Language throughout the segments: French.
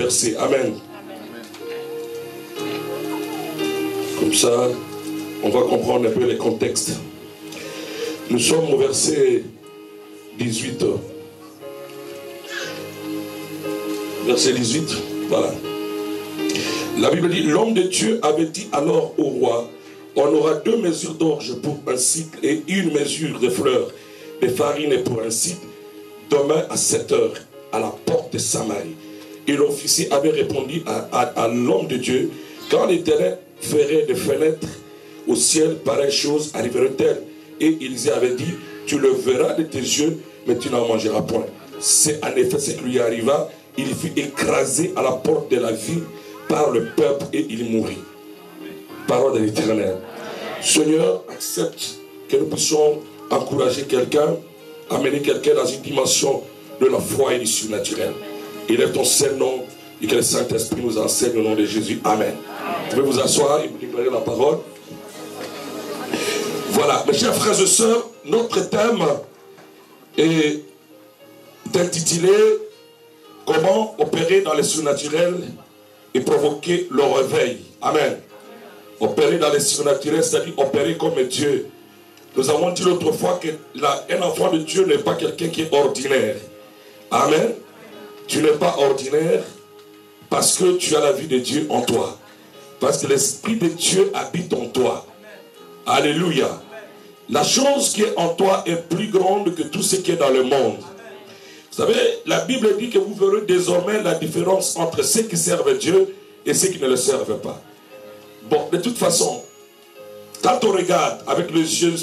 versets. Amen. Comme ça, on va comprendre un peu les contextes. Nous sommes au verset 18. Verset 18, voilà. La Bible dit, l'homme de Dieu avait dit alors au roi, on aura 2 mesures d'orge pour un cycle et 1 mesure de fleurs de farine pour un cycle, demain à 7 heures, à la porte de Samarie. Et l'officier avait répondu à l'homme de Dieu, quand l'Éternel ferait des fenêtres au ciel, pareille chose arriverait-elle? Et il avait dit, tu le verras de tes yeux, mais tu n'en mangeras point. C'est en effet ce qui lui arriva. Il fut écrasé à la porte de la ville par le peuple et il mourut. Parole de l'Éternel. Seigneur, accepte que nous puissions encourager quelqu'un, amener quelqu'un dans une dimension de la foi et du surnaturel. Élève ton saint nom et que le Saint-Esprit nous enseigne au nom de Jésus. Amen. Vous pouvez vous asseoir et vous déclarer la parole. Voilà, mes chers frères et sœurs, notre thème est intitulé « Comment opérer dans les surnaturels et provoquer le réveil ». Amen. Opérer dans les surnaturels, c'est-à-dire opérer comme Dieu. Nous avons dit l'autre fois qu'un enfant de Dieu n'est pas quelqu'un qui est ordinaire. Amen. Tu n'es pas ordinaire parce que tu as la vie de Dieu en toi. Parce que l'Esprit de Dieu habite en toi. Alléluia. La chose qui est en toi est plus grande que tout ce qui est dans le monde. Vous savez, la Bible dit que vous verrez désormais la différence entre ceux qui servent Dieu et ceux qui ne le servent pas. Bon, de toute façon, quand on regarde avec les yeux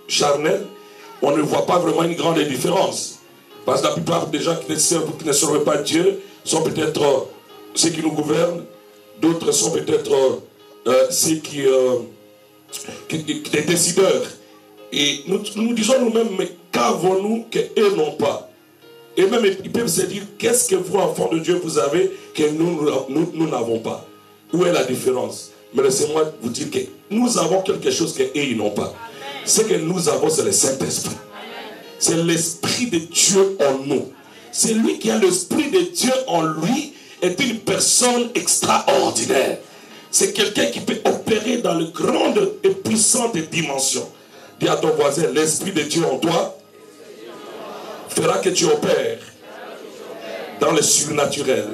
charnels, on ne voit pas vraiment une grande différence. Parce que la plupart des gens qui ne servent pas Dieu sont peut-être ceux qui nous gouvernent, d'autres sont peut-être ceux des décideurs. Et nous disons nous-mêmes, mais qu'avons-nous qu'eux n'ont pas? Et même ils peuvent se dire, qu'est-ce que vous, enfants de Dieu, vous avez que nous n'avons pas? Où est la différence? Mais laissez-moi vous dire que nous avons quelque chose qu'eux ils n'ont pas. Ce que nous avons, c'est le Saint-Esprit. C'est l'Esprit de Dieu en nous. C'est lui qui a l'Esprit de Dieu en lui, est une personne extraordinaire. C'est quelqu'un qui peut opérer dans les grandes et puissantes dimensions. Dis à ton voisin, l'Esprit de Dieu en toi fera que tu opères dans le surnaturel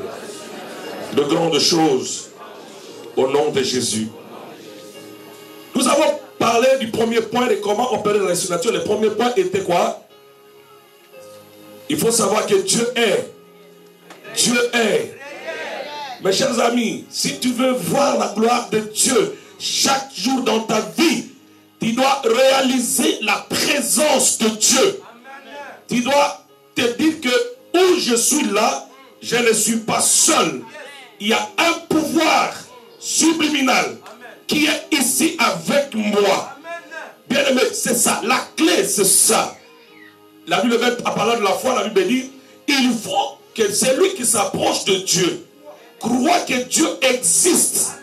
de grandes choses au nom de Jésus. Nous avons parlé du premier point de comment opérer dans le surnaturel. Le premier point était quoi? Il faut savoir que Dieu est. Dieu est. Mes chers amis, si tu veux voir la gloire de Dieu chaque jour dans ta vie, tu dois réaliser la présence de Dieu. Tu dois te dire que où je suis là, je ne suis pas seul. Il y a un pouvoir subliminal qui est ici avec moi. Bien aimé, c'est ça. La clé, c'est ça. La Bible, à parler de la foi, la Bible dit, il faut que celui qui s'approche de Dieu croit que Dieu existe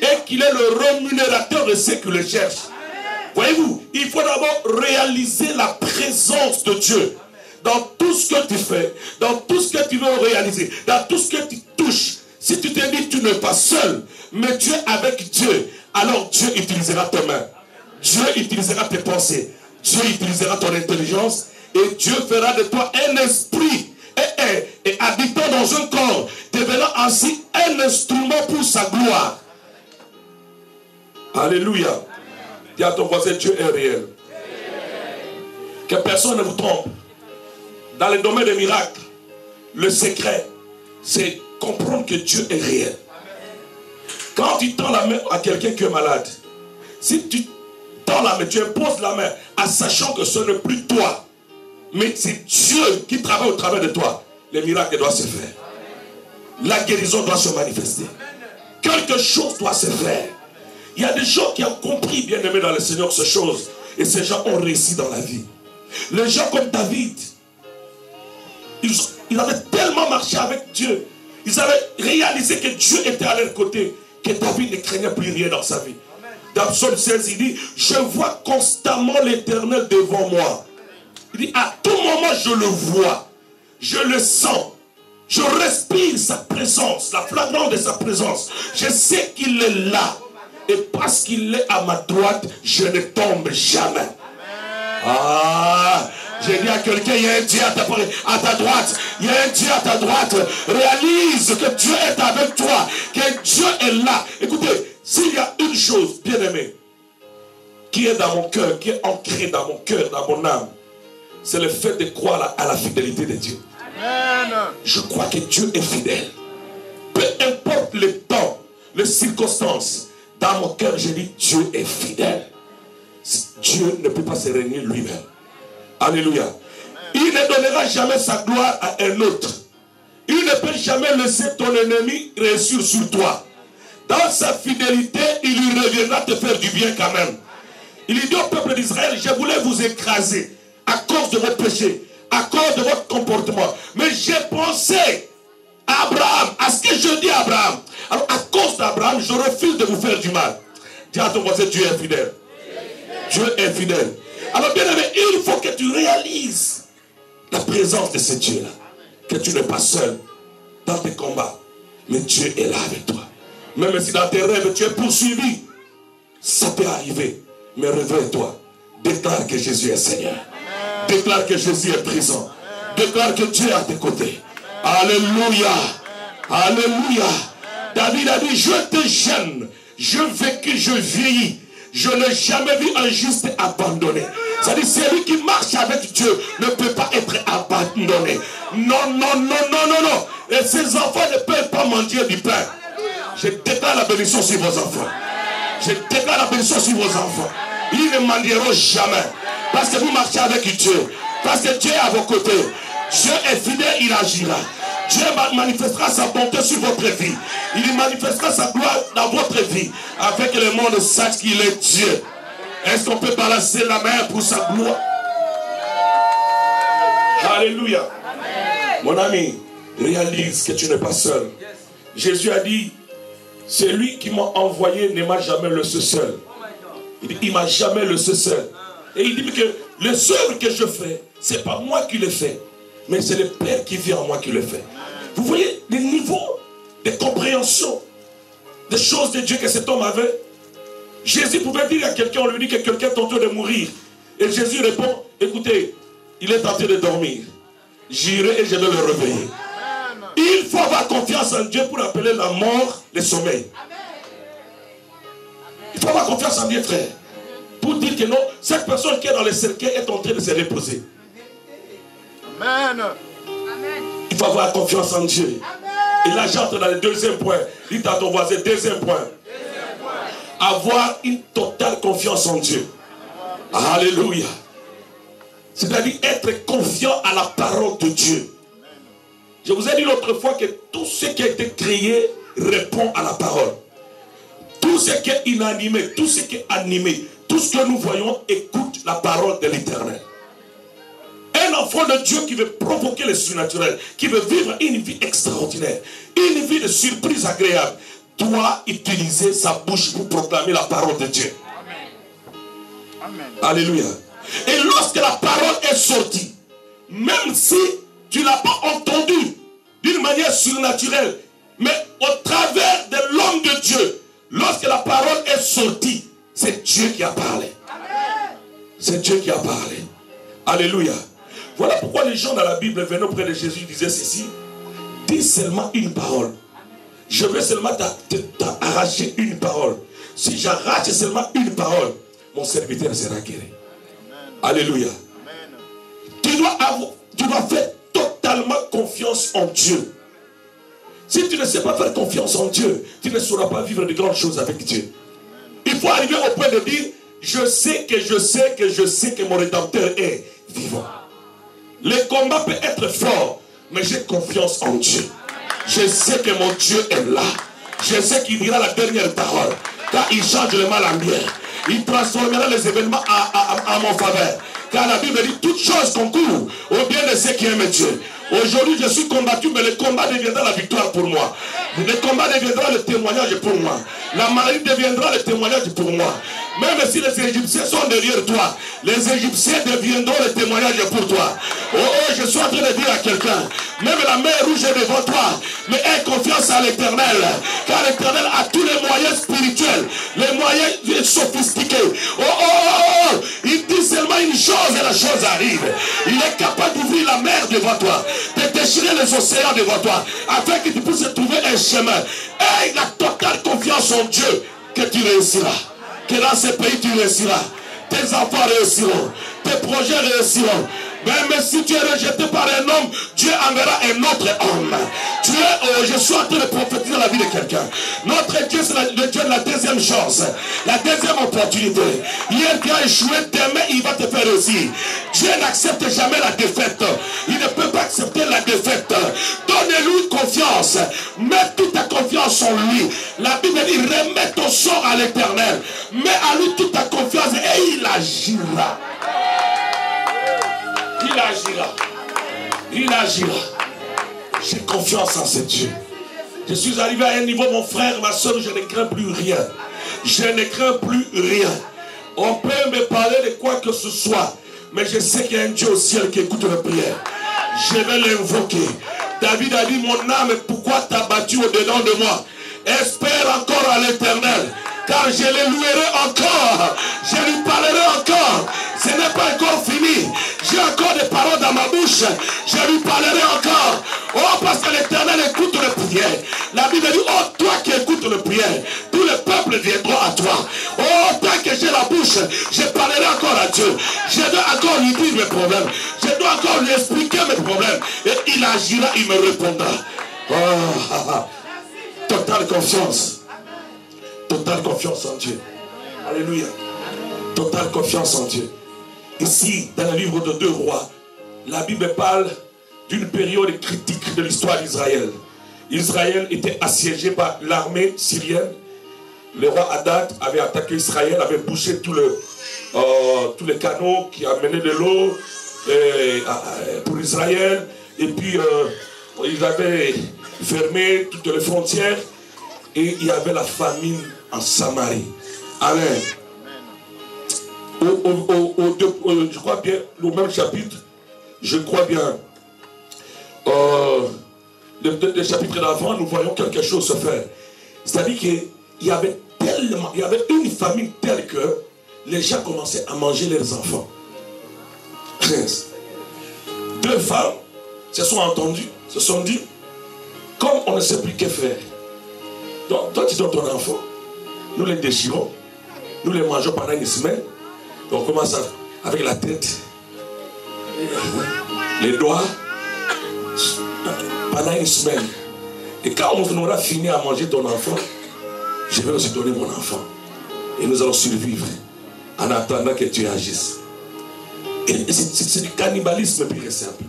et qu'il est le rémunérateur de ceux qui le cherchent. Voyez-vous, il faut d'abord réaliser la présence de Dieu dans tout ce que tu fais, dans tout ce que tu veux réaliser, dans tout ce que tu touches. Si tu te dis que tu n'es pas seul, mais tu es avec Dieu, alors Dieu utilisera tes mains, Dieu utilisera tes pensées, Dieu utilisera ton intelligence et Dieu fera de toi un esprit et habitant dans un corps, devenant ainsi un instrument pour sa gloire. Alléluia. Dis à ton voisin, Dieu est réel. Que personne ne vous trompe. Dans le domaine des miracles, le secret, c'est comprendre que Dieu est réel. Quand tu tends la main à quelqu'un qui est malade, si tu tends la main, tu imposes la main, en sachant que ce n'est plus toi, mais c'est Dieu qui travaille au travers de toi, les miracles doivent se faire. La guérison doit se manifester. Quelque chose doit se faire. Il y a des gens qui ont compris, bien aimés dans le Seigneur, ces choses. Et ces gens ont réussi dans la vie. Les gens comme David, ils avaient tellement marché avec Dieu. Ils avaient réalisé que Dieu était à leur côté, que David ne craignait plus rien dans sa vie. Dans Psaume 16, il dit, je vois constamment l'Éternel devant moi. Il dit, à tout moment, je le vois. Je le sens. Je respire sa présence, la flagrance de sa présence. Je sais qu'il est là. Et parce qu'il est à ma droite, je ne tombe jamais. Ah, j'ai dit à quelqu'un, il y a un Dieu à ta droite. Il y a un Dieu à ta droite. Réalise que Dieu est avec toi. Que Dieu est là. Écoutez, s'il y a une chose, bien aimé, qui est dans mon cœur, qui est ancrée dans mon cœur, dans mon âme, c'est le fait de croire à la fidélité de Dieu. Amen. Je crois que Dieu est fidèle. Peu importe le temps, les circonstances, dans mon cœur, je dis Dieu est fidèle. Dieu ne peut pas se régner lui-même. Alléluia. Il ne donnera jamais sa gloire à un autre. Il ne peut jamais laisser ton ennemi réussir sur toi. Dans sa fidélité, il lui reviendra te faire du bien quand même. Il dit au peuple d'Israël, je voulais vous écraser à cause de vos péchés, à cause de votre comportement. Mais j'ai pensé à Abraham, à ce que je dis à Abraham. Alors à cause d'Abraham, je refuse de vous faire du mal. Dis à ton voisin, Dieu est fidèle. Dieu est fidèle. Alors bien aimé, il faut que tu réalises la présence de ce Dieu-là. Que tu n'es pas seul dans tes combats. Mais Dieu est là avec toi. Même si dans tes rêves tu es poursuivi, ça peut arriver. Mais réveille-toi. Déclare que Jésus est Seigneur. Déclare que Jésus est présent. Déclare que Dieu est à tes côtés. Alléluia. Alléluia. David a dit, je te gêne. Je vécu, je vieillis. Je n'ai jamais vu un juste abandonné. C'est-à-dire, celui qui marche avec Dieu ne peut pas être abandonné. Non, non, non, non, non, non. Et ses enfants ne peuvent pas manger du pain. Je déclare la bénédiction sur vos enfants. Je déclare la bénédiction sur vos enfants. Ils ne mangeront jamais. Parce que vous marchez avec Dieu. Parce que Dieu est à vos côtés. Dieu est fidèle, il agira. Dieu manifestera sa bonté sur votre vie. Il manifestera sa gloire dans votre vie. Afin que le monde sache qu'il est Dieu. Est-ce qu'on peut balancer la main pour sa gloire? Alléluia. Mon ami, réalise que tu n'es pas seul. Jésus a dit, c'est lui qui m'a envoyé ne m'a jamais laissé seul. Il dit, il ne m'a jamais laissé seul. Et il dit que les œuvres que je fais, ce n'est pas moi qui les fais, mais c'est le Père qui vit en moi qui le fait. Vous voyez les niveaux de compréhension des choses de Dieu que cet homme avait. Jésus pouvait dire à quelqu'un, on lui dit que quelqu'un est en train de mourir. Et Jésus répond, écoutez, il est en train de dormir. J'irai et je vais le réveiller. Il faut avoir confiance en Dieu pour appeler la mort le sommeil. Il faut avoir confiance en Dieu, frère. Pour dire que non, cette personne qui est dans le cercueil est en train de se reposer. Amen. Il faut avoir confiance en Dieu. Et là, j'entre dans le deuxième point. Dites à ton voisin, deuxième point. Avoir une totale confiance en Dieu. Alléluia. C'est-à-dire être confiant à la parole de Dieu. Je vous ai dit l'autre fois que tout ce qui a été créé répond à la parole. Tout ce qui est inanimé, tout ce qui est animé, tout ce que nous voyons écoute la parole de l'Éternel. Un enfant de Dieu qui veut provoquer le surnaturel, qui veut vivre une vie extraordinaire, une vie de surprise agréable, doit utiliser sa bouche pour proclamer la parole de Dieu. Amen. Alléluia. Et lorsque la parole est sortie, même si tu ne l'as pas entendue d'une manière surnaturelle, mais au travers de l'homme de Dieu, lorsque la parole est sortie, c'est Dieu qui a parlé. C'est Dieu qui a parlé. Alléluia. Voilà pourquoi les gens dans la Bible venaient auprès de Jésus et disaient ceci. Dis seulement une parole. Je veux seulement t'arracher une parole. Si j'arrache seulement une parole, mon serviteur sera guéri. Alléluia. Tu dois faire totalement confiance en Dieu. Si tu ne sais pas faire confiance en Dieu, tu ne sauras pas vivre de grandes choses avec Dieu. Il faut arriver au point de dire, je sais que mon Rédempteur est vivant. Le combat peut être fort, mais j'ai confiance en Dieu. Je sais que mon Dieu est là. Je sais qu'il dira la dernière parole. Car il change le mal en bien. Il transformera les événements à mon faveur. Car la Bible dit, toutes choses concourent au bien de ceux qui aiment Dieu. Aujourd'hui, je suis combattu, mais le combat deviendra la victoire pour moi. Le combat deviendra le témoignage pour moi. La maladie deviendra le témoignage pour moi. Même si les Égyptiens sont derrière toi, les Égyptiens deviendront le témoignage pour toi. Oh, oh, je suis en train de dire à quelqu'un, même la mer rouge est devant toi, mais aie confiance à l'Éternel, car l'Éternel a tous les moyens spirituels, les moyens sophistiqués. Oh, oh, oh, oh, il dit seulement une chose et la chose arrive. Il est capable d'ouvrir la mer devant toi, de déchirer les océans devant toi, afin que tu puisses trouver un chemin. Aie la totale confiance en Dieu, que tu réussiras. Que dans ce pays tu réussiras. Tes enfants réussiront. Tes projets réussiront. Même si tu es rejeté par un homme, Dieu enverra un autre homme. Je suis en train de prophétiser la vie de quelqu'un. Notre Dieu, c'est le Dieu de la deuxième chance. La deuxième opportunité. Hier tu as échoué, demain il va te faire réussir. Dieu n'accepte jamais la défaite. Il ne peut pas accepter la défaite. Donnez-lui confiance. Mets toute ta confiance en lui. La Bible dit, remets ton sort à l'Éternel. Mets à lui toute ta confiance et il agira. Il agira. Il agira. J'ai confiance en ce Dieu. Je suis arrivé à un niveau, mon frère, ma soeur, je ne crains plus rien. Je ne crains plus rien. On peut me parler de quoi que ce soit, mais je sais qu'il y a un Dieu au ciel qui écoute mes prières. Je vais l'invoquer. David a dit, mon âme, pourquoi t'as battu au-dedans de moi? Espère encore à l'Éternel, car je le louerai encore. Je lui parlerai encore. Ce n'est pas encore fini. J'ai encore des paroles dans ma bouche. Je lui parlerai encore. Oh, parce que l'Éternel écoute les prières. La Bible dit, oh, toi qui écoutes les prières, tout le peuple viendra à toi. Oh, tant que j'ai la bouche, je parlerai encore à Dieu. Je dois encore lui dire mes problèmes. Je dois encore lui expliquer mes problèmes. Et il agira, il me répondra. Oh, totale confiance. Totale confiance en Dieu. Alléluia. Totale confiance en Dieu. Ici, dans le livre de 2 Rois, la Bible parle d'une période critique de l'histoire d'Israël. Israël était assiégé par l'armée syrienne. Le roi Hadad avait attaqué Israël, avait bouché tous les canaux qui amenaient de l'eau pour Israël. Et puis, ils avaient fermé toutes les frontières. Et il y avait la famine en Samarie. Amen. Je crois bien, au même chapitre, je crois bien, le chapitre d'avant, nous voyons quelque chose se faire. C'est-à-dire qu'il y avait une famine telle que les gens commençaient à manger leurs enfants. 2 femmes se sont entendues, se sont dit, comme on ne sait plus que faire. Donc, toi, tu donnes ton enfant, nous les déchirons, nous les mangeons pendant une semaine. Donc, on commence avec la tête, les doigts, pendant une semaine. Et quand on aura fini à manger ton enfant, je vais aussi donner mon enfant. Et nous allons survivre en attendant que tu agisses. Et c'est du cannibalisme pur et simple.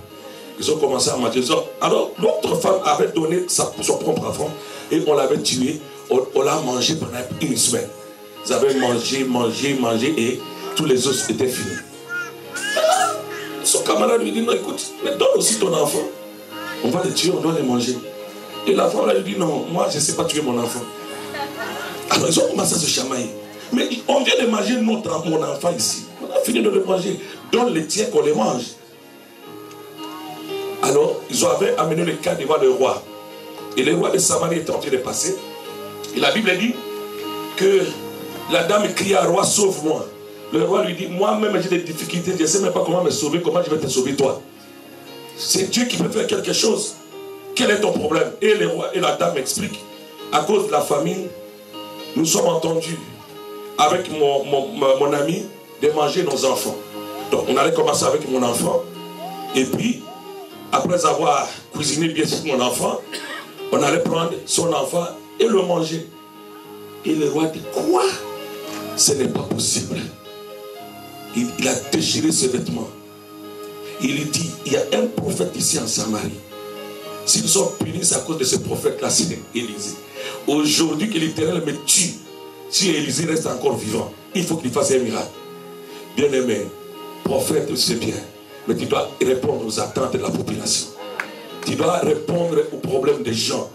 Ils ont commencé à manger. Alors, l'autre femme avait donné son propre enfant et on l'avait tué. On l'a mangé pendant une semaine. Ils avaient mangé et tous les os étaient finis. Son camarade lui dit, non, écoute, mais donne aussi ton enfant. On va le tuer, on doit le manger. Et la femme lui dit, non, moi je ne sais pas tuer mon enfant. Alors ils ont commencé à se chamailler. Mais on vient de manger mon enfant ici. On a fini de le manger. Donne les tiens qu'on les mange. Alors, ils avaient amené le cas devant le roi. Et le roi de Samarie était en train de passer. Et la Bible dit que la dame cria au roi, sauve-moi. Le roi lui dit, moi-même j'ai des difficultés, je ne sais même pas comment me sauver, comment je vais te sauver toi. C'est Dieu qui peut faire quelque chose. Quel est ton problème? Et le roi et la dame expliquent. À cause de la famine, nous sommes entendus avec mon ami de manger nos enfants. Donc on allait commencer avec mon enfant. Et puis, après avoir cuisiné bien sûr mon enfant, on allait prendre son enfant et le manger. Et le roi dit, quoi? Ce n'est pas possible. Il a déchiré ses vêtements. Il dit, il y a un prophète ici en Samarie. S'ils sont punis, c'est à cause de ce prophète-là, c'est Élisée. Aujourd'hui que l'Éternel me tue, si Élisée reste encore vivant, il faut qu'il fasse un miracle. Bien-aimé, prophète, c'est bien, mais tu dois répondre aux attentes de la population. Tu dois répondre aux problèmes des gens.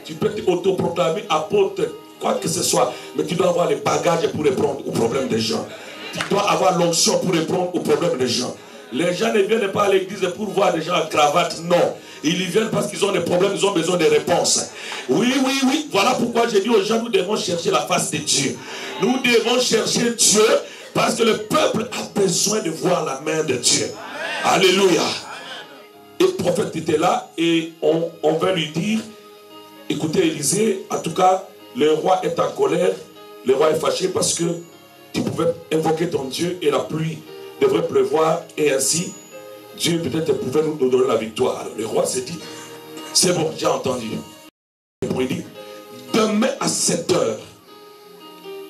Tu peux t'autoproclamer apôtre quoi que ce soit, mais tu dois avoir les bagages pour répondre aux problèmes des gens. Tu dois avoir l'onction pour répondre aux problèmes des gens. Les gens ne viennent pas à l'église pour voir des gens en cravate, non. Ils y viennent parce qu'ils ont des problèmes, ils ont besoin de réponses. Oui, oui, oui. Voilà pourquoi j'ai dit aux gens, nous devons chercher la face de Dieu. Nous devons chercher Dieu parce que le peuple a besoin de voir la main de Dieu. Alléluia. Et le prophète était là et on va lui dire, écoutez Élisée, en tout cas, le roi est en colère, le roi est fâché parce que tu pouvais invoquer ton Dieu et la pluie devrait pleuvoir et ainsi Dieu peut-être pouvait nous donner la victoire. Alors le roi s'est dit, c'est bon, j'ai entendu. Il dit, demain à 7 heures,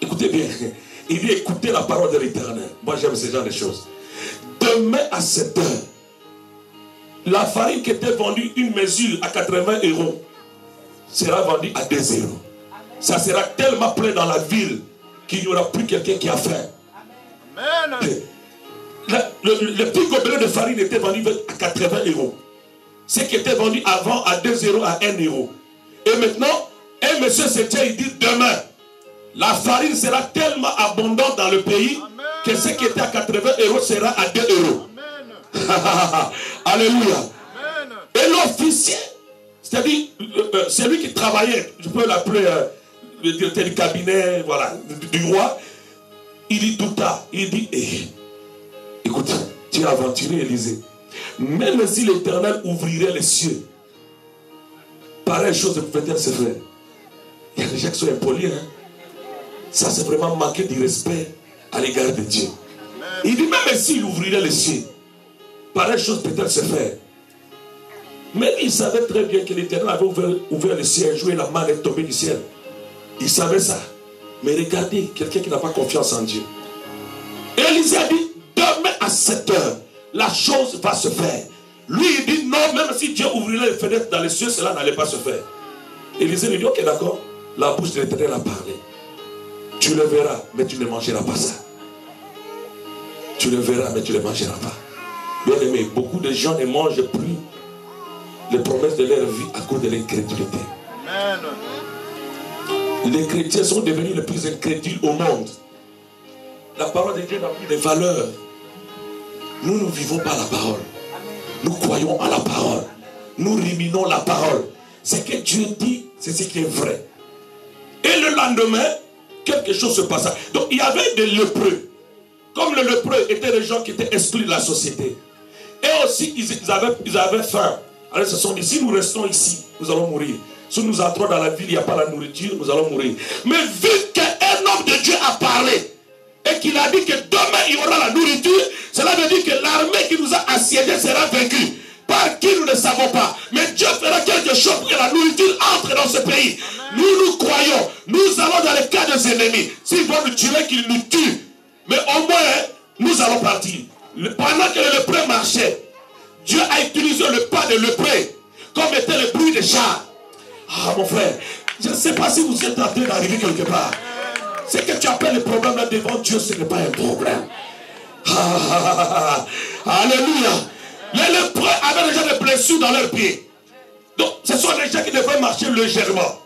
écoutez bien, il dit écoutez la parole de l'Éternel. Moi j'aime ce genre de choses. Demain à 7 heures, la farine qui était vendue une mesure à 80 € sera vendue à 2 €. Ça sera tellement plein dans la ville qu'il n'y aura plus quelqu'un qui a faim. Amen. Le petit gobelet de farine était vendu à 80 €. Ce qui était vendu avant à 2 € à 1 €. Et maintenant, un monsieur se tient, il dit demain, la farine sera tellement abondante dans le pays que ce qui était à 80 € sera à 2 €. Alléluia. Et l'officier, c'est-à-dire celui qui travaillait, je peux l'appeler le directeur du cabinet, voilà, du roi, il dit douta, il dit écoute, tu es aventuré Élisée. Même si l'Éternel ouvrirait les cieux, pareille chose peut-être se faire. Il y a des gens qui sont impolis. Hein? Ça, c'est vraiment manquer du respect à l'égard de Dieu. Il dit même s'il ouvrirait les cieux, pareille chose peut-être se faire. Mais il savait très bien que l'Éternel avait ouvert les cieux un jour et la manne est tombée du ciel. Il savait ça. Mais regardez, quelqu'un qui n'a pas confiance en Dieu. Et Élisée a dit, demain à 7 heures, la chose va se faire. Lui, il dit non, même si Dieu ouvrirait les fenêtres dans les cieux, cela n'allait pas se faire. Élisée lui dit, ok, d'accord, la bouche de l'Éternel a parlé. Tu le verras, mais tu ne mangeras pas ça. Tu le verras, mais tu ne le mangeras pas. Bien aimé, beaucoup de gens ne mangent plus les promesses de leur vie à cause de l'incrédulité. Les chrétiens sont devenus les plus incrédules au monde. La parole de Dieu n'a plus de valeur. Nous ne vivons pas la parole. Nous croyons à la parole. Nous ruminons la parole. Ce que Dieu dit, c'est ce qui est vrai. Et le lendemain, quelque chose se passa. Donc il y avait des lépreux. Comme le lépreux étaient des gens qui étaient exclus de la société. Et aussi, ils avaient faim. Alors ils se sont dit, si nous restons ici, nous allons mourir. Si nous entrons dans la ville, il n'y a pas la nourriture, nous allons mourir. Mais vu qu'un homme de Dieu a parlé, et qu'il a dit que demain il y aura la nourriture, cela veut dire que l'armée qui nous a assiégés sera vaincue. Par qui nous ne savons pas. Mais Dieu fera quelque chose pour que la nourriture entre dans ce pays. Nous croyons. Nous allons dans les cas des ennemis. S'ils vont nous tuer, qu'ils nous tuent. Mais au moins, nous allons partir. Pendant que le lépreux marchait, Dieu a utilisé le pas de lépreux comme était le bruit des chars. Ah mon frère, je ne sais pas si vous êtes en train d'arriver quelque part. Ce que tu appelles le problème là devant Dieu, ce n'est pas un problème. Alléluia. Les lépreux avaient déjà des blessures dans leurs pieds. Donc ce sont des gens qui devraient marcher légèrement.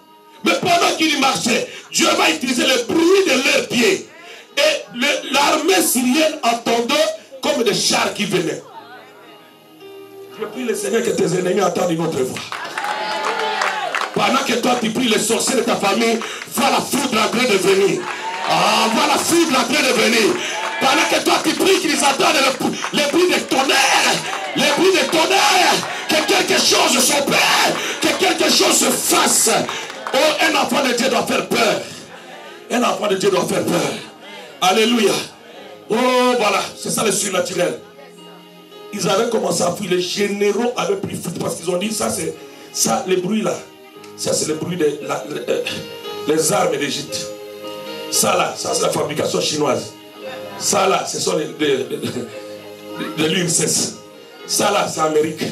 Mais pendant qu'ils marchaient, Dieu va utiliser le bruit de leurs pieds. Et l'armée syrienne entendait comme des chars qui venaient. Je prie le Seigneur que tes ennemis entendent une autre voix. Pendant que toi tu pries les sorciers de ta famille, vois la foudre en train de venir. Ah, vois la foudre en train de venir. Pendant que toi tu pries qu'ils entendent les bruits de tonnerre. Les bruits de tonnerre. Que quelque chose s'opère. Que quelque chose se fasse. Oh, un enfant de Dieu doit faire peur. Un enfant de Dieu doit faire peur. Alléluia. Oh, voilà. C'est ça le surnaturel. Ils avaient commencé à fuir. Les généraux avaient pris fuite parce qu'ils ont dit ça, c'est ça, les bruits là. Ça, c'est le bruit des les armes d'Égypte. Ça là, ça c'est la fabrication chinoise. Ça là, ce sont de l'URSS. Ça là, c'est l'Amérique.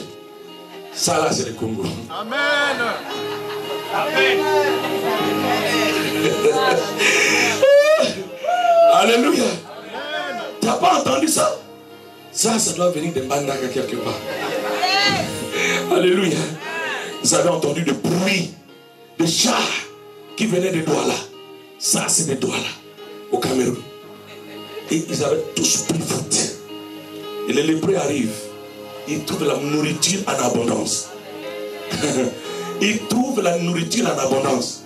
Ça là, c'est le Congo. Amen. Amen. Alléluia. Tu n'as pas entendu ça? Ça doit venir de Mbandaka quelque part. Alléluia. Vous avez entendu le bruit des chars qui venaient de Douala. Ça, c'est des Douala, au Cameroun. Et ils avaient tous pris foot. Et les lépreux arrivent. Ils trouvent la nourriture en abondance. Ils trouvent la nourriture en abondance.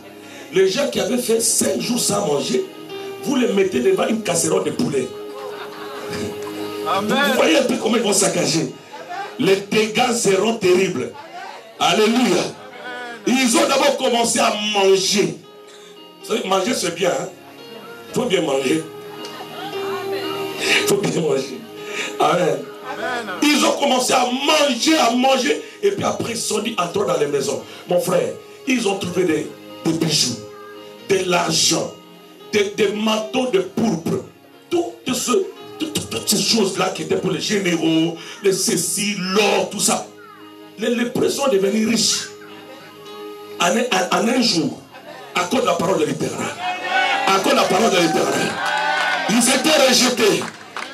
Les gens qui avaient fait 5 jours sans manger, vous les mettez devant une casserole de poulet. Amen. Vous voyez un peu comment ils vont saccager. Les dégâts seront terribles. Alléluia. Ils ont d'abord commencé à manger. Vous savez, manger c'est bien. Il faut bien manger. Il faut bien manger. Amen. Ils ont commencé à manger. Et puis après, ils se sont dit, entrons dans les maisons. Mon frère, ils ont trouvé des bijoux, de l'argent, des manteaux de pourpre. Toutes ces choses-là qui étaient pour les généraux, les cécile, l'or, tout ça. Les lépreux sont devenus riches. En un jour, à cause de la parole de l'Éternel. À cause de la parole de l'Éternel. Ils étaient rejetés.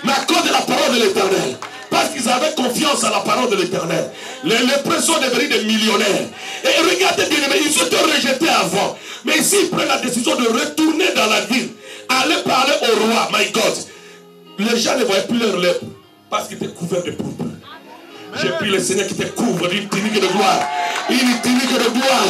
Mais à cause de la parole de l'Éternel. Parce qu'ils avaient confiance à la parole de l'Éternel. Les lépreux sont devenus des millionnaires. Et regardez bien, ils étaient rejetés avant. Mais ici, ils prennent la décision de retourner dans la ville. Aller parler au roi, my God. Les gens ne voyaient plus leur lèpre. Parce qu'ils étaient couverts de pourpre. J'ai pris le Seigneur qui te couvre d'une tunique de gloire. Une tunique de gloire.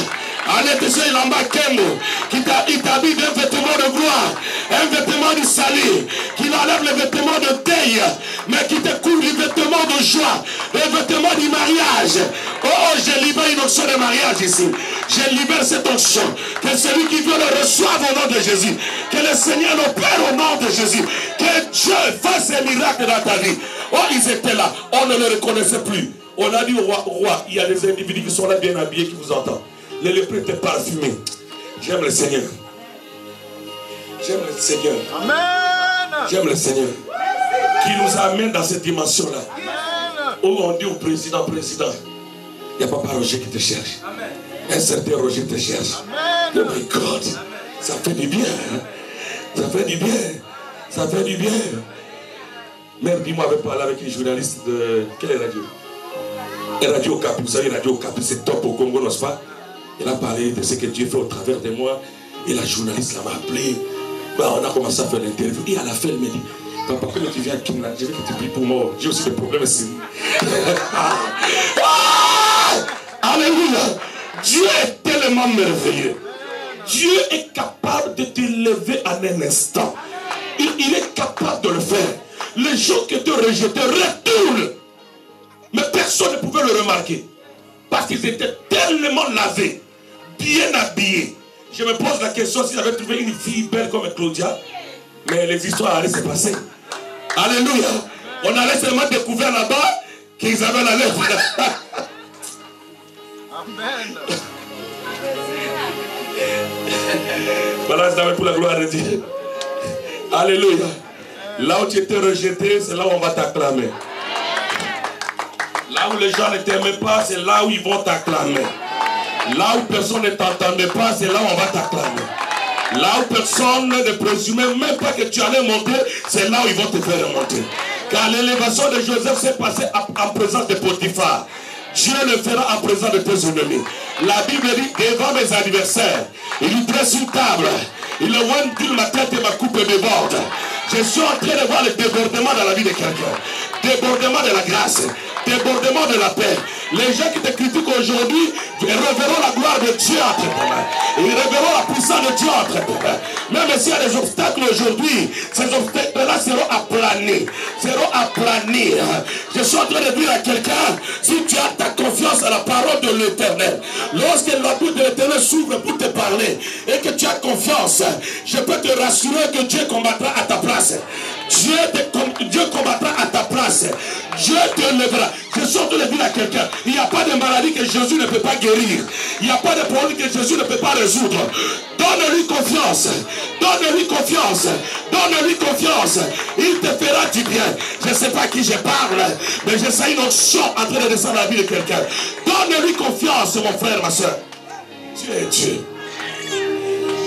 Allez, tu sais, Lamba Kembo, qui t'habille d'un vêtement de gloire, un vêtement du salut, qui enlève le vêtement de deuil, mais qui te couvre du vêtement de joie, le vêtement du mariage. Oh, je libère une onction de mariage ici. Je libère cette onction. Que celui qui veut le reçoive au nom de Jésus. Que le Seigneur opère au nom de Jésus. Que Dieu fasse un miracle dans ta vie. Oh, ils étaient là. On ne les reconnaissait plus. On a dit au roi, il y a des individus qui sont là bien habillés qui vous entendent. Les lépreux étaient parfumés. J'aime le Seigneur. J'aime le Seigneur. Amen. J'aime le Seigneur. Qui nous amène dans cette dimension-là. Où on dit au président, il n'y a pas Roger qui te cherche. Amen. Un certain Roger te cherche. Amen. Oh my God. Ça fait du bien. Ça fait du bien. Ça fait du bien. Mère, dis-moi, avait parlé avec une journaliste de quelle radio? Radio Okapi. Vous savez, Radio Okapi, c'est top au Congo, n'est-ce pas? Elle a parlé de ce que Dieu fait au travers de moi. Et la journaliste m'a appelé. Bah, on a commencé à faire l'interview. Et à la fin, elle me dit, papa, quand tu viens à Kimna, je veux que tu pries pour moi. J'ai aussi des problèmes ici. Alléluia. Dieu est tellement merveilleux. Dieu est capable de t'élever en un instant. Il est capable de le faire. Les gens qui te rejetaient retournent. Mais personne ne pouvait le remarquer. Parce qu'ils étaient tellement lavés, bien habillés. Je me pose la question si j'avais trouvé une fille belle comme Claudia. Mais les histoires allaient se passer. Alléluia. On allait seulement découvrir là-bas qu'ils avaient la lèvre. Amen. Voilà, c'est pour la gloire de Dieu. Alléluia. Là où tu étais rejeté, c'est là où on va t'acclamer. Là où les gens ne t'aimaient pas, c'est là où ils vont t'acclamer. Là où personne ne t'entendait pas, c'est là où on va t'acclamer. Là où personne ne présumait même pas que tu allais monter, c'est là où ils vont te faire remonter. Car l'élévation de Joseph s'est passée en présence de Potiphar. Dieu le fera en présence de tes ennemis. La Bible dit, devant mes adversaires, il dresse une table. Il le oint ma tête et ma coupe déborde. Je suis en train de voir le débordement dans la vie de quelqu'un. Débordement de la grâce. Débordement de la paix. Les gens qui te critiquent aujourd'hui reverront la gloire de Dieu entre tes mains. Ils reverront la puissance de Dieu entre tes mains. Même s'il y a des obstacles aujourd'hui, ces obstacles-là seront aplanés. Seront aplanés. Je suis en train de dire à quelqu'un, si tu as ta confiance à la parole de l'Éternel, lorsque la bouche de l'Éternel s'ouvre pour te parler et que tu as confiance, je peux te rassurer que Dieu combattra à ta place. Dieu combattra à ta place. Dieu te lèvera. Je suis en train de dire à quelqu'un, il n'y a pas de maladie que Jésus ne peut pas guérir. Il n'y a pas de problème que Jésus ne peut pas résoudre. Donne-lui confiance. Donne-lui confiance. Donne-lui confiance. Il te fera du bien. Je ne sais pas à qui je parle, mais je sens une onction en train de descendre la vie de quelqu'un. Donne-lui confiance, mon frère, ma soeur. Dieu est Dieu.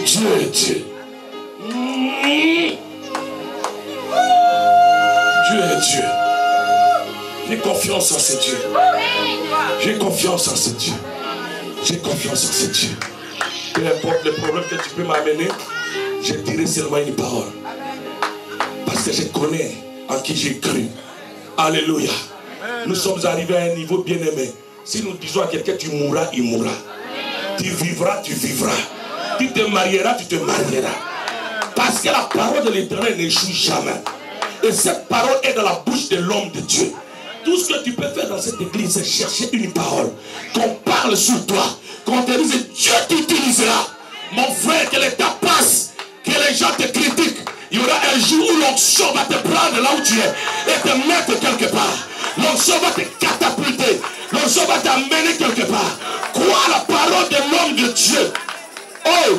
Dieu est Dieu. Dieu est Dieu. J'ai confiance en ce Dieu. J'ai confiance en ce Dieu. J'ai confiance en ce Dieu. Peu importe les problèmes que tu peux m'amener, je dirai seulement une parole. Parce que je connais en qui j'ai cru. Alléluia. Nous sommes arrivés à un niveau bien aimé. Si nous disons à quelqu'un tu mourras, il mourra. Tu vivras, tu vivras. Tu te marieras, tu te marieras. Parce que la parole de l'Éternel n'échoue jamais. Et cette parole est dans la bouche de l'homme de Dieu. Tout ce que tu peux faire dans cette église, c'est chercher une parole. Qu'on parle sur toi. Qu'on te dise, Dieu t'utilisera. Mon frère, que l'état passe, que les gens te critiquent. Il y aura un jour où l'onction va te prendre là où tu es et te mettre quelque part. L'onction va te catapulter. L'onction va t'amener quelque part. Crois la parole de l'homme de Dieu. Oh!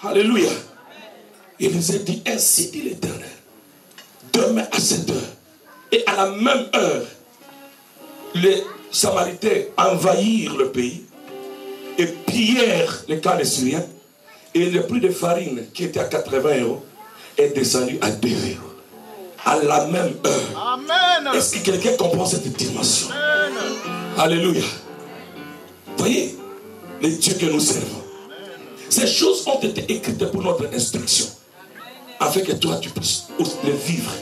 Alléluia. Il nous a dit, ainsi dit l'Éternel. Demain à cette heure. Et à la même heure, les Samaritains envahirent le pays et pillèrent les camps des Syriens. Et le prix de farine qui était à 80 € est descendu à 2 €. À la même heure. Amen. Est-ce que quelqu'un comprend cette dimension? Amen. Alléluia. Voyez, les dieux que nous servons. Ces choses ont été écrites pour notre instruction. Afin que toi tu puisses les vivre.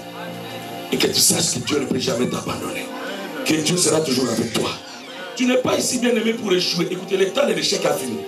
Et que tu saches que Dieu ne peut jamais t'abandonner. Que Dieu sera toujours avec toi. Tu n'es pas ici bien aimé pour échouer. Écoutez, le temps de l'échec a fini.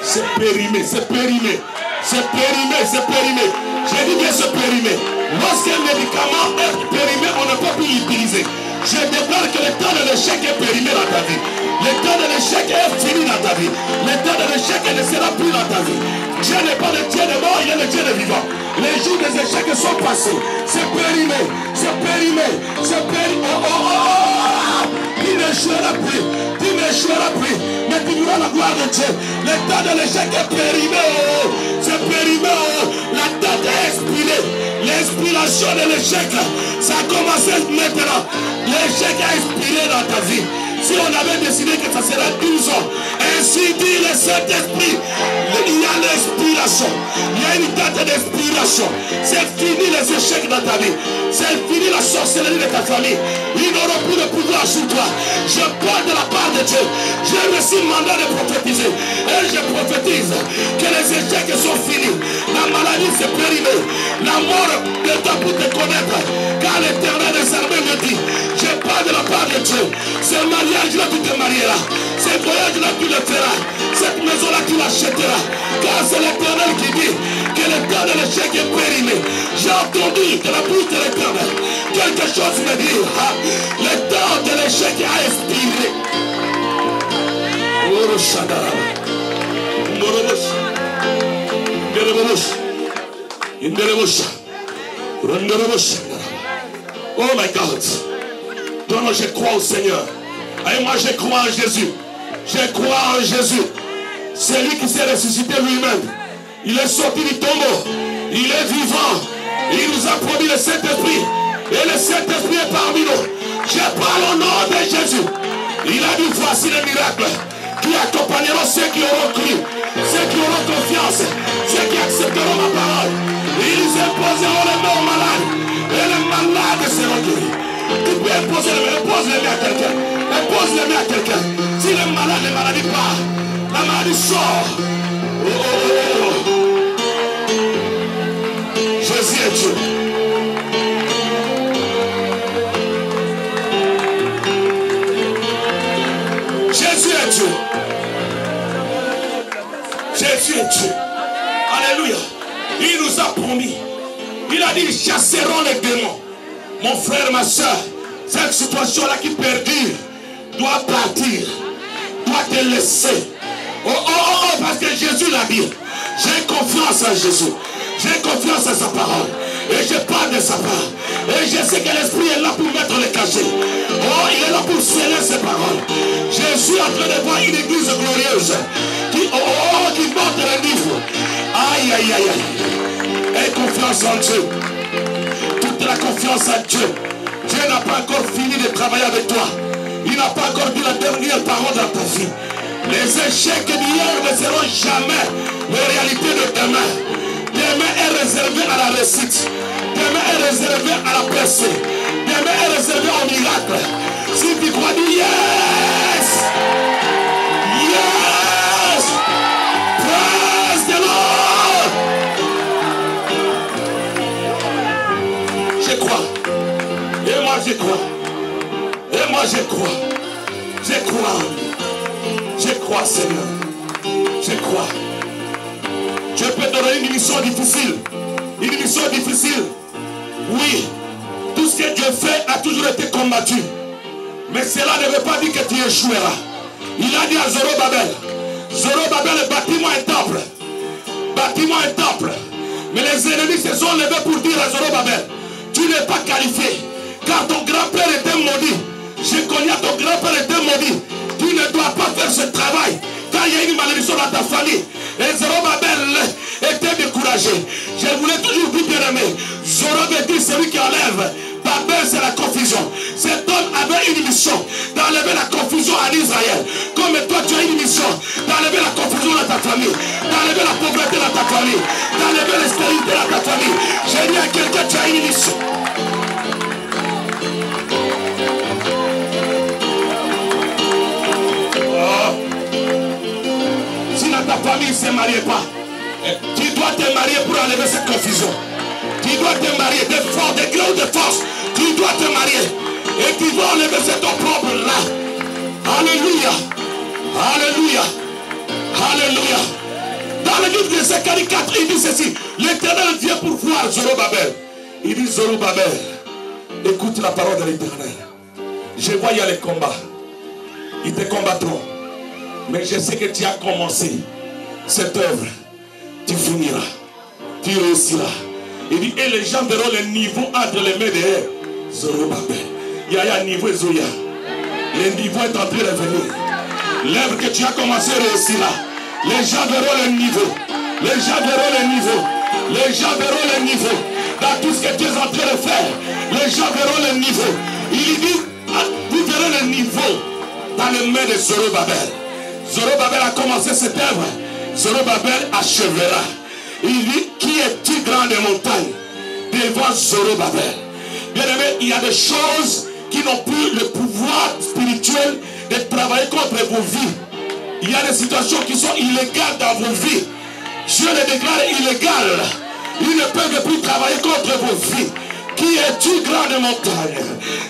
C'est périmé, c'est périmé. C'est périmé, c'est périmé. J'ai dit bien c'est périmé. Lorsqu'un médicament est périmé, on ne peut plus l'utiliser. Je déclare que le temps de l'échec est périmé dans ta vie. Le temps de l'échec est fini dans ta vie. Le temps de l'échec ne sera plus dans ta vie. Dieu n'est pas le Dieu des morts, il est le Dieu des vivants. Les jours des échecs sont passés. C'est périmé, c'est périmé, c'est périmé. Oh, oh, oh. Tu n'échoueras plus, tu n'échoueras plus. Mais tu verras la gloire de Dieu. Le temps de l'échec est périmé. C'est périmé. La date est expirée. L'inspiration de l'échec, ça a commencé maintenant. L'échec a expiré dans ta vie. Si on avait décidé que ça sera 12 ans, ainsi dit le Saint-Esprit, il y a l'inspiration. Il y a une date d'expiration. C'est fini les échecs dans ta vie. C'est fini la sorcellerie de ta famille. Ils n'auront plus de pouvoir sur toi. Je parle de la part de Dieu. J'ai reçu le mandat de prophétiser. Et je prophétise que les échecs sont finis. La maladie s'est périmée. La mort est temps pour te connaître. Car l'Éternel des armées me dit, je parle de la part de Dieu. Ce mariage-là, tu te marieras. Ce voyage-là, tu le feras. Cette maison-là, tu l'achèteras. Car c'est l'Éternel qui dit que le temps de l'échec est périmé. J'ai entendu de la bouche de l'Éternel quelque chose me dire. Le temps de l'échec a expiré. Oh my God. Donc je crois au Seigneur. Et moi je crois en Jésus. Je crois en Jésus. C'est lui qui s'est ressuscité lui-même. Il est sorti du tombeau. Il est vivant. Il nous a promis le Saint-Esprit. Et le Saint-Esprit est parmi nous. Je parle au nom de Jésus. Il a dit voici les miracles qui accompagneront ceux qui auront cru, ceux qui auront confiance, ceux qui accepteront ma parole. Ils imposeront les mains aux malades. Et les malades seront guéris. Tu peux imposer les mains, impose les mains à quelqu'un. Impose les mains à quelqu'un. Si les maladies partent, la maladie sort. Oh, oh, oh. Jésus est Dieu. Jésus est Dieu. Jésus est Dieu. Alléluia. Il nous a promis. Il a dit, ils chasseront les démons. Mon frère, ma soeur, cette situation-là qui perdure doit partir, doit te laisser. Oh, oh, oh, oh, parce que Jésus l'a dit. J'ai confiance en Jésus. J'ai confiance en sa parole. Et je parle de sa part. Et je sais que l'Esprit est là pour mettre le cachet. Oh, il est là pour sceller ses paroles. Je suis en train de voir une église glorieuse qui porte le livre. Aïe, aïe, aïe, aïe. Aie confiance en Dieu. Toute la confiance en Dieu. Dieu n'a pas encore fini de travailler avec toi. Il n'a pas encore dit la dernière parole dans ta vie. Les échecs d'hier ne seront jamais les réalités de demain. Demain est réservé à la réussite. Demain est réservé à la percée. Demain est réservé au miracle. Si tu crois, dis yes! Yes! Praise the Lord! je crois. Et moi, je crois. Je crois. Je crois, Seigneur. Je crois. Je peux donner une mission difficile. Une mission difficile. Oui. Tout ce que Dieu fait a toujours été combattu. Mais cela ne veut pas dire que tu échoueras. Il a dit à Zorobabel, Zorobabel, bâtis-moi un temple. Bâtis-moi un temple. Mais les ennemis se sont levés pour dire à Zorobabel, tu n'es pas qualifié. Car ton grand-père était maudit. Je connais ton grand-père était maudit. Tu ne dois pas faire ce travail. Car il y a une malédiction dans ta famille. Et Zorobabel était découragé. Je voulais toujours dire bien aimé. Zorobabel dit celui qui enlève Babel, c'est la confusion. Cet homme avait une mission d'enlever la confusion à Israël. Comme toi, tu as une mission d'enlever la confusion dans ta famille, d'enlever la pauvreté dans ta famille, d'enlever l'estérité dans ta famille. J'ai dit à quelqu'un, tu as une mission. Si dans ta famille ne se marie pas, tu dois te marier pour enlever cette confusion. Tu dois te marier de force, de gré ou de force. Tu dois te marier. Et tu dois enlever cet propre là. Alléluia. Alléluia. Alléluia. Dans le livre de Zacharie 4, il dit ceci. L'Éternel vient pour voir Zorobabel. Il dit Zorobabel, écoute la parole de l'Éternel. Je vois il y a les combats. Ils te combattront. Mais je sais que tu as commencé cette œuvre. Tu finiras. Tu réussiras. Il dit, et les gens verront le niveau entre les mains de Zorobabel. Il y a un niveau Zoya. Le niveau est en train de venir. L'œuvre que tu as commencé réussira. Les gens verront le niveau. Les gens verront le niveau. Les gens verront le niveau. Dans tout ce que tu es en train de faire, les gens verront le niveau. Il dit, vous verrez le niveau dans les mains de Zorobabel. Zorobabel a commencé cette œuvre. Zorobabel achèvera. Il dit, qui est-tu grand des montagnes devant Zorobabel? Bien aimé, il y a des choses qui n'ont plus le pouvoir spirituel de travailler contre vos vies. Il y a des situations qui sont illégales dans vos vies. Dieu les déclare illégales. Ils ne peuvent plus travailler contre vos vies. Qui es-tu grand des montagnes?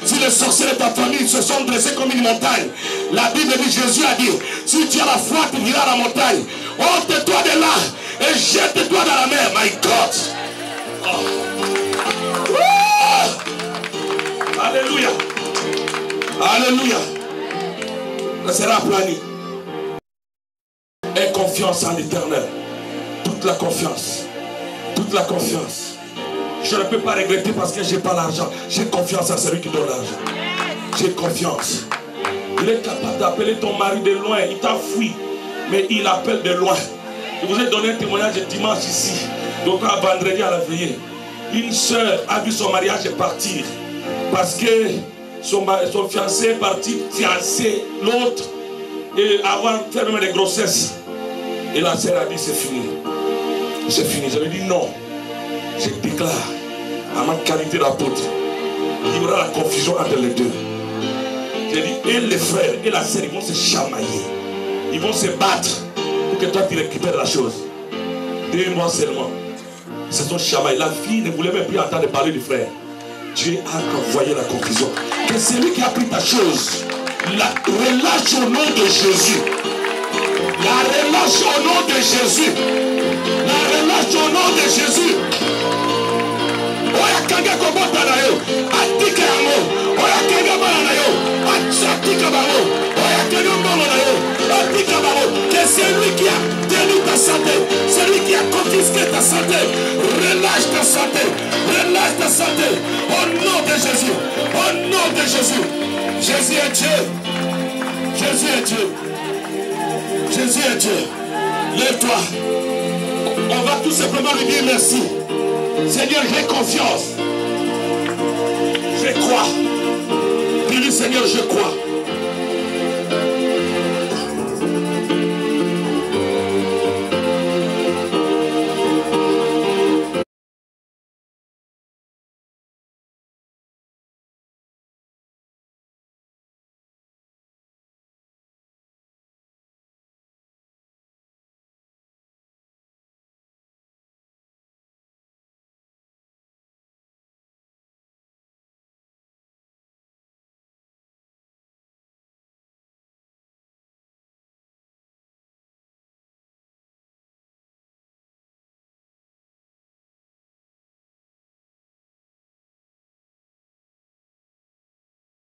Si les sorciers de ta famille se sont dressés comme une montagne, la Bible dit, Jésus a dit, si tu as la foi, tu iras à la montagne. Ôte-toi de là et jette-toi dans la mer, my God. Oh. Oh. Alléluia. Alléluia. Ça sera aplani. Aie confiance en l'Éternel. Toute la confiance. Toute la confiance. Je ne peux pas regretter parce que je n'ai pas l'argent. J'ai confiance en celui qui donne l'argent. J'ai confiance. Il est capable d'appeler ton mari de loin. Il t'a fui, mais il appelle de loin. Je vous ai donné un témoignage dimanche ici. Donc à vendredi à la veillée, une soeur a vu son mariage partir parce que son fiancé est parti fiancer l'autre et avoir fait même des grossesses. Et la sœur a dit c'est fini. C'est fini. Je lui ai dit non. Je déclare à ma qualité d'apôtre, il y aura la confusion entre les deux. J'ai dit, et les frères et la sœur, ils vont se chamailler. Ils vont se battre pour que toi tu récupères la chose. 2 mois seulement. C'est son chamaille. La fille ne voulait même plus entendre parler du frère. Dieu a envoyé la confusion. Que celui qui a pris ta chose, la relâche au nom de Jésus. La relâche au nom de Jésus. La relâche au nom de Jésus. Oya kanga kobota na yo. Atika yango. Oya kanga bana na yo. Atika bango. Oya kanga mbongo na yo. Atika bango. Que celui qui a tenu ta santé, celui qui a confisqué ta santé, relâche ta santé. Relâche ta santé. Au nom de Jésus. Au nom de Jésus. Jésus est Dieu. Jésus est Dieu. Jésus est Dieu. Lève-toi. On va tout simplement lui dire merci. Seigneur, j'ai confiance. Je crois. Dis-lui, Seigneur, je crois.